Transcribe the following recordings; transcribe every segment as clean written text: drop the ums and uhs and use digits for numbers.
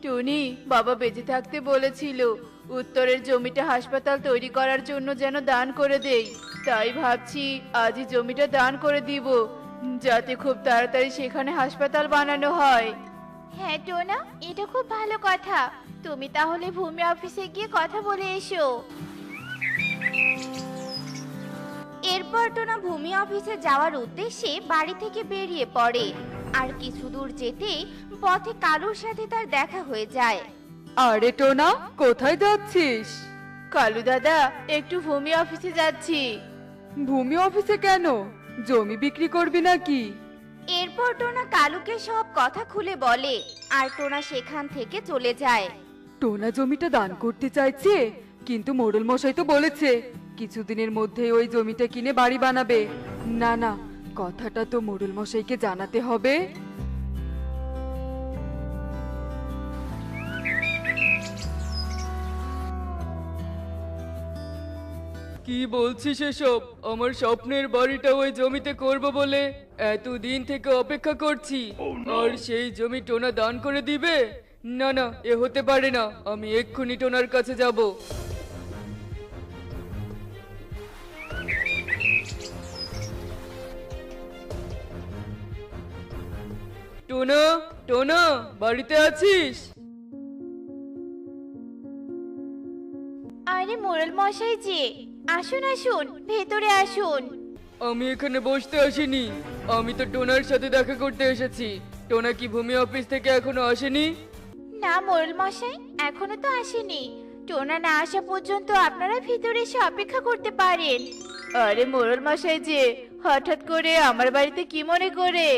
টুনি, বাবা বেঁচে থাকতে বলেছিল উত্তরের জমিটা হাসপাতাল তৈরি করার জন্য যেন দান করে দেই। তাই ভাবছি আজই জমিটা দান করে দিব, যাতে খুব তাড়াতাড়ি সেখানে হাসপাতাল বানানো হয়। হ্যাঁ টোনা, এটা খুব ভালো কথা। তুমি তাহলে ভূমি অফিসে গিয়ে কথা বলে এসো। এরপর টোনা ভূমি অফিসে যাওয়ার উদ্দেশ্যে বাড়ি থেকে বেরিয়ে পড়ে। আর কিছু দূর যেতেই পথে কালুর সাথে তার দেখা হয়ে যায়। আরে টোনা, কোথায় যাচ্ছিস? কালু দাদা, একটু ভূমি অফিসে যাচ্ছি। ভূমি অফিসে কেন? জমি বিক্রি করবি নাকি? এরপর টোনা কালুকে সব কথা খুলে বলে, আর টোনা সেখান থেকে চলে যায়। টোনা জমিটা দান করতে চাইছে, কিন্তু মোড়ল মশাই তো বলেছে কিছুদিনের মধ্যে ওই জমিটা কিনে বাড়ি বানাবে। না না, কথাটা তো মোড়ল মশাইকে জানাতে হবে। কি বলছিস এসব? আমার স্বপ্নের বাড়িটা ওই জমিতে করব বলে এতদিন থেকে অপেক্ষা করছি, আর সেই জমি টোনা দান করে দিবে? না না, এ হতে পারে না। আমি এক্ষুনি টোনার কাছে যাব। টোনা, টোনা, বাড়িতে আছিস? আরে মোড়ল মশাই যে, আসুন আসুন, ভেতরে আসুন। আমি এখানে বসতে আসিনি, আমি তো টোনার সাথে দেখা করতে এসেছি। টোনা কি ভূমি অফিস থেকে এখনো আসেনি? না মোড়ল মশাই, এখনো তো আসেনি। টোনা না আসা পর্যন্ত আপনারা ভিতরে এসে অপেক্ষা করতে পারেন। আরে মোড়ল মশাই যে, হঠাৎ করে আমার বাড়িতে কি মনে করে?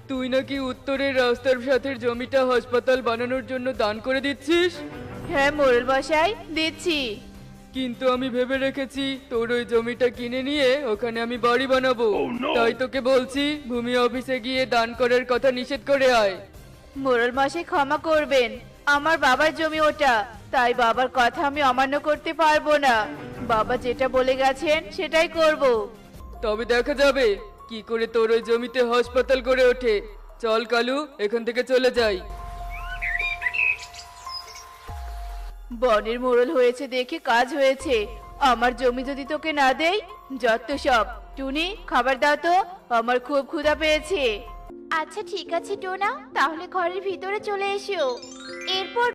তুই নাকি উত্তরের রাস্তার সাথে জমিটা হাসপাতাল বানানোর জন্য দান করে দিচ্ছিস? হ্যাঁ মোড়ল মশাই, দিচ্ছি। কিন্তু আমি ভেবে রেখেছি তোর ওই জমিটা কিনে নিয়ে ওখানে আমি বাড়ি বানাবো। তাই তোকে বলছি ভূমি অফিসে গিয়ে দান করার কথা নিষেধ করে আয়। মোড়ল মশাই ক্ষমা করবেন, আমার বাবার জমি ওটা, তাই বাবার কথা আমি অমান্য করতে পারবো না। বাবা যেটা বলে গেছেন সেটাই করব। তবে দেখা যাবে কি করে তোর ওই জমিতে হাসপাতাল গড়ে ওঠে। চল কালু, এখান থেকে চলে যাই। বনের মোড়ল হয়েছে দেখে কাজ হয়েছে। আমার জমি যদি তোকে না দেই, যত সব। টুনি, খাবার দাও তো, আমার খুব ক্ষুধা পেয়েছে। আচ্ছা ঠিক আছে টোনা, তাহলে ঘরের ভিতরে চলে এসো। এরপর